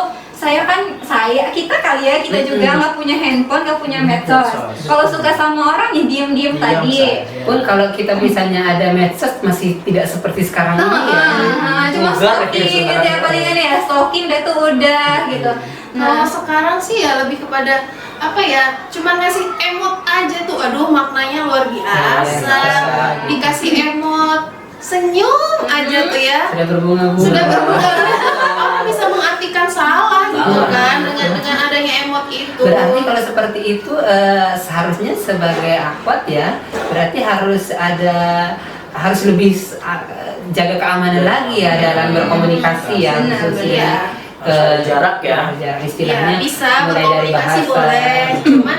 kita juga nggak punya handphone, nggak punya medsos. Kalau suka sama orang ya diem tadi. Pun kalau kita misalnya ada medsos masih tidak seperti sekarang ini ya. Cuma Enggak, stalking ya, gitu ya, palingan ya stalking deh tuh udah gitu. Kalau sekarang sih ya lebih kepada cuman ngasih emot aja tuh, aduh maknanya luar biasa. Dikasih emot, senyum aja tuh ya. Sudah berbunga-bunga. Orang bisa mengartikan pastikan salah gitu kan dengan adanya emot itu. Berarti kalau seperti itu seharusnya sebagai akhwat ya, berarti harus lebih jaga keamanan lagi ya dalam berkomunikasi ya, Benar, khususnya jarak ya. jarak istilahnya Ya, bisa mulai dari berkomunikasi bahasa. boleh, cuman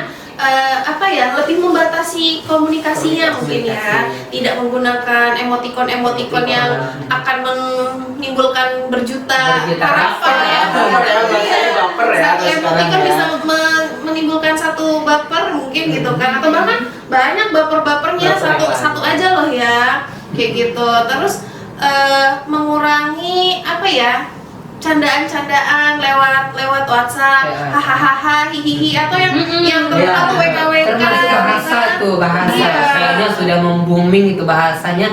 lebih membatasi komunikasinya mungkin ya, tidak menggunakan emotikon yang akan menimbulkan berjuta harapan ya. Bahasanya baper ya, Satu sekarang emotikon ya. bisa menimbulkan satu baper mungkin gitu kan, atau bahkan banyak baper-bapernya satu aja loh ya, kayak gitu. Terus mengurangi candaan-candaan lewat WhatsApp, Ya. hahaha, hihihi, atau yang Ya. atau WKWK. Termasuk bahasa Iya. kayaknya sudah membooming itu bahasanya,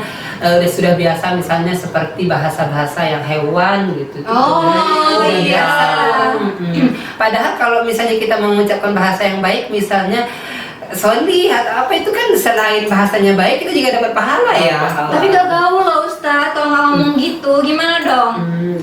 sudah biasa misalnya seperti bahasa-bahasa yang hewan gitu. Oh, iya. Padahal kalau misalnya kita mengucapkan bahasa yang baik, misalnya sholih atau apa, itu kan selain bahasanya baik kita juga dapat pahala ya. Tapi gak gaul loh Ustaz, kalau nggak ngomong gitu gimana dong?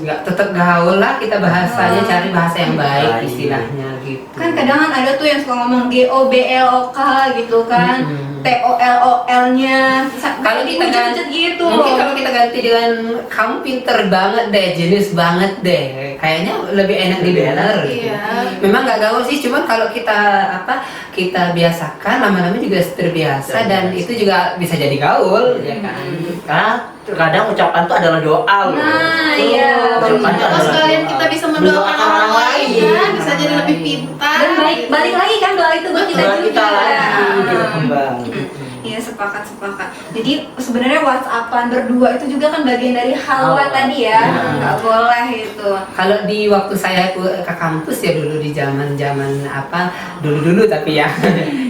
Nggak, tetap gaul lah kita bahasanya, cari bahasa yang baik Baik. istilahnya gitu. Kan kadang ada tuh yang suka ngomong GOBLOK gitu kan, TOLOL-nya. Kalau kita ganti gitu. mungkin kalau kita ganti dengan kamu pinter banget deh, jenis banget deh, kayaknya lebih enak didengar. Iya. Memang nggak gaul sih, cuman kalau kita biasakan lama-lama juga terbiasa dan itu juga bisa jadi gaul ya kan. Karena terkadang ucapan itu adalah doa loh. Nah, iya. Ucapan itu Atau adalah sekalian doa. kita bisa mendoakan orang lain ya, bisa jadi lebih pintar. Dan balik lagi kan doa itu buat kita Doa juga. kita lagi gitu kembang. Iya, sepakat. Jadi sebenarnya WhatsAppan berdua itu juga kan bagian dari halwa tadi ya. Nggak boleh itu. Kalau di waktu saya ke kampus ya dulu di zaman dulu tapi ya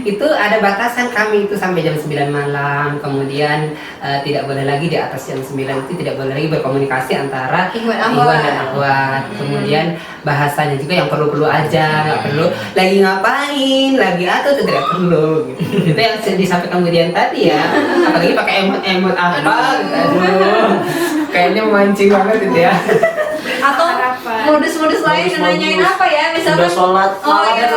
itu ada batasan kami itu sampai jam 9 malam, kemudian tidak boleh lagi di atas jam 9 itu tidak boleh lagi berkomunikasi antara Ikhwan dan akhwat. Kemudian bahasanya juga yang perlu-perlu aja, nggak perlu lagi ngapain, lagi atau tidak perlu gitu. Itu yang disampaikan kemudian tadi ya, apalagi pakai emot apa gitu. Aduh, kayaknya memancing banget itu ya. Atau Harapan. modus-modus lain yang nanyain apa ya, misalkan Udah sholat, oh iya,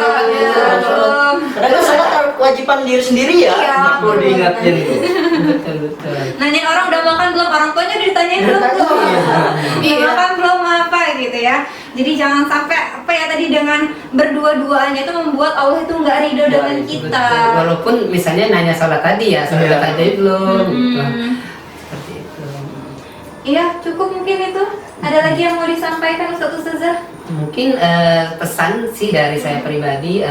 belum. Karena kan sholat kewajiban diri sendiri ya, Iya, nggak perlu betul. diingatin tuh. Betul. Nanyain orang udah makan belum, orang tuanya udah ditanyain belum tuh. Iya. Udah makan belum apa gitu ya. Jadi jangan sampai tadi dengan berdua-duanya itu membuat Allah itu nggak ridho dengan kita. Betul. Walaupun misalnya nanya sholat tadi ya, sholat Iya. tadi belum gitu. Hmm. Seperti itu. Iya, cukup mungkin itu. Ada lagi yang mau disampaikan Ustazah? Mungkin pesan sih dari saya pribadi,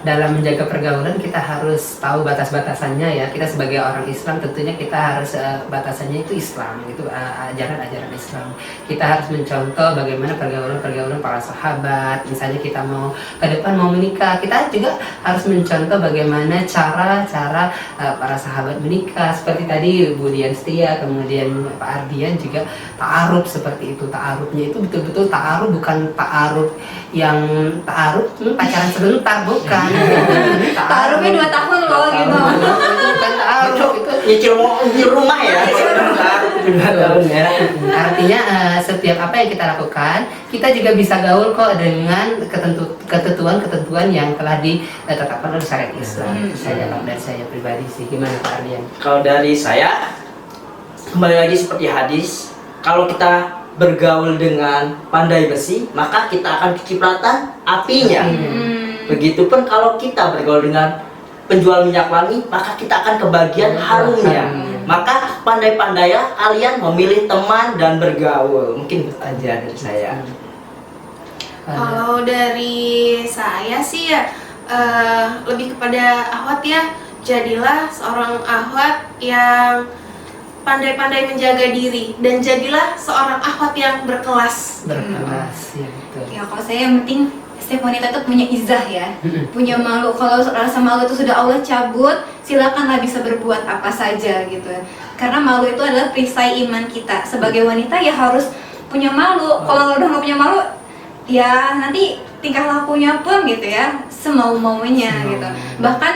dalam menjaga pergaulan kita harus tahu batas-batasannya ya. Kita sebagai orang Islam tentunya kita harus batasannya itu Islam, itu ajaran-ajaran Islam. Kita harus mencontoh bagaimana pergaulan para sahabat. Misalnya kita mau ke depan mau menikah, kita juga harus mencontoh bagaimana cara-cara para sahabat menikah. Seperti tadi Bu Dian Setia, kemudian Pak Ardian juga ta'aruf seperti itu. Ta'arufnya itu betul-betul ta'aruf, bukan ta'aruf yang pacaran sebentar, bukan. Taruhnya 2 tahun loh gitu. Bukan ta'aruf itu. Nyicil rumah ya. Tahun ya. Artinya setiap apa yang kita lakukan, kita juga bisa gaul kok dengan ketentuan yang telah ditetapkan oleh syariat Islam. Itu saja kalau dari saya pribadi sih. Gimana Pak Ardian? Kalau dari saya, kembali lagi seperti hadis, kalau kita bergaul dengan pandai besi, maka kita akan kecipratan apinya. Begitupun kalau kita bergaul dengan penjual minyak wangi, maka kita akan kebagian harumnya. Maka pandai-pandai ya kalian memilih teman dan bergaul. Mungkin itu aja dari saya. Kalau dari saya sih ya lebih kepada akhwat ya, jadilah seorang akhwat yang pandai-pandai menjaga diri dan jadilah seorang akhwat yang berkelas. Berkelas ya betul. Ya kalau saya yang penting setiap wanita itu punya izah ya, punya malu. Kalau rasa malu itu sudah Allah cabut, silakanlah bisa berbuat apa saja gitu. Karena malu itu adalah perisai iman kita. Sebagai wanita ya harus punya malu. Kalau udah nggak punya malu, ya nanti tingkah lakunya pun gitu ya semau-maunya gitu. Bahkan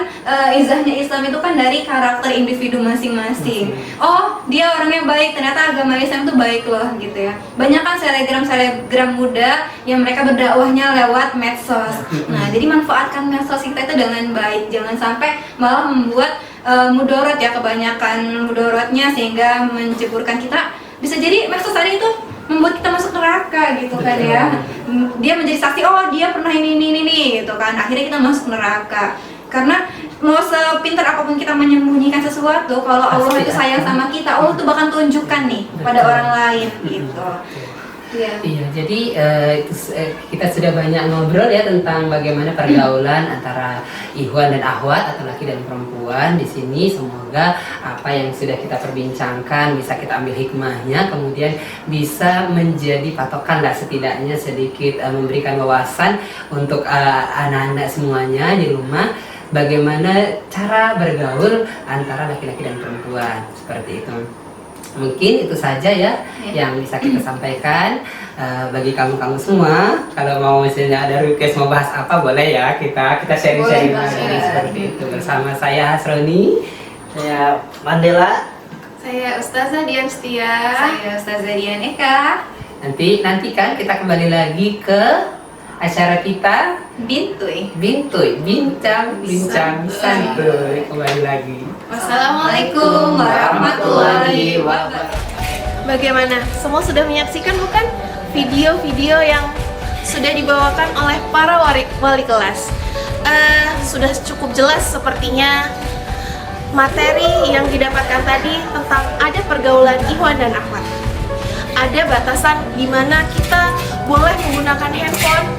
izahnya Islam itu kan dari karakter individu masing-masing. Oh, dia orangnya baik, ternyata agama Islam itu baik loh gitu ya. Banyak kan selebgram muda yang mereka berdakwahnya lewat medsos. Nah, jadi manfaatkan medsos kita itu dengan baik. Jangan sampai malah membuat mudorot ya, kebanyakan mudorotnya sehingga menceburkan kita. Bisa jadi medsos tadi itu membuat kita masuk neraka gitu kan ya. Dia menjadi saksi, oh dia pernah ini gitu kan. Akhirnya kita masuk neraka. Karena mau sepintar apapun kita menyembunyikan sesuatu, kalau Allah itu sayang sama kita, Allah tuh bahkan tunjukkan nih pada orang lain gitu. Iya, jadi kita sudah banyak ngobrol ya tentang bagaimana pergaulan antara ikhwan dan akhwat atau laki dan perempuan di sini. Semoga apa yang sudah kita perbincangkan bisa kita ambil hikmahnya, kemudian bisa menjadi patokan lah, setidaknya sedikit memberikan wawasan untuk anak-anak semuanya di rumah. Bagaimana cara bergaul antara laki-laki dan perempuan, seperti itu. Mungkin itu saja ya yang bisa kita sampaikan. Bagi kamu semua, kalau mau misalnya ada request mau bahas apa, boleh ya kita sharing-sharing lagi seperti itu. Bersama saya Hasroni, Saya Mandela. Saya Ustazah Dian Setia. Saya Ustazah Dian Eka. nantikan kita kembali lagi ke acara kita Bintuy. bincang santuy, kembali lagi. Wassalamualaikum warahmatullahi wabarakatuh. Bagaimana? Semua sudah menyaksikan bukan video-video yang sudah dibawakan oleh para wali kelas? Sudah cukup jelas sepertinya materi yang didapatkan tadi tentang ada pergaulan ikhwan dan akhwat. Ada batasan di mana kita boleh menggunakan handphone,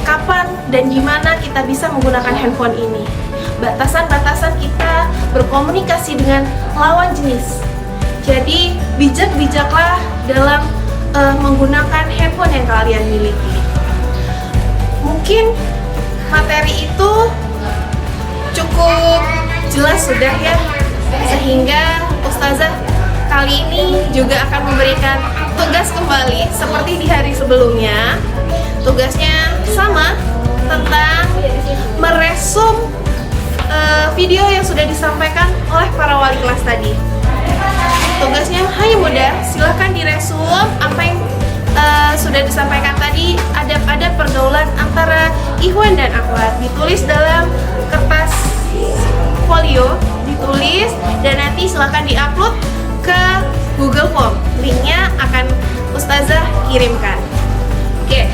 kapan dan di mana kita bisa menggunakan handphone ini. Batasan-batasan kita berkomunikasi dengan lawan jenis. Jadi bijak-bijaklah dalam menggunakan handphone yang kalian miliki. Mungkin materi itu cukup jelas sudah ya, sehingga Ustazah kali ini juga akan memberikan tugas kembali seperti di hari sebelumnya. Tugasnya sama, tentang meresum video yang sudah disampaikan oleh para wali kelas tadi. Tugasnya hanya mudah, silahkan diresum apa yang sudah disampaikan tadi. Ada pergaulan antara ikhwan dan akhwat, ditulis dalam kertas folio, ditulis dan nanti silahkan diupload ke Google Form. Linknya akan Ustazah kirimkan. Oke,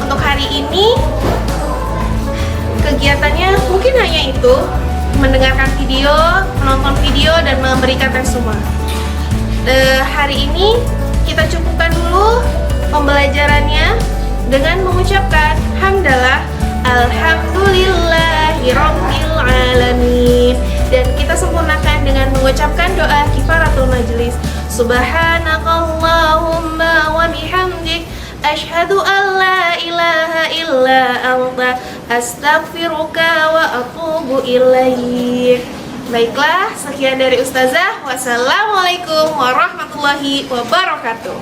untuk hari ini kegiatannya mungkin hanya itu, mendengarkan video, menonton video, dan memberikan resume. Hari ini kita cukupkan dulu pembelajarannya dengan mengucapkan hamdalah alhamdulillahirabbil alamin, dan kita sempurnakan dengan mengucapkan doa kifaratul majlis. Subhanakallahumma wa bihamdik asyhadu an la ilaha illa anta astaghfiruka wa atubu ilaik. Baiklah, sekian dari Ustazah. Wassalamualaikum warahmatullahi wabarakatuh.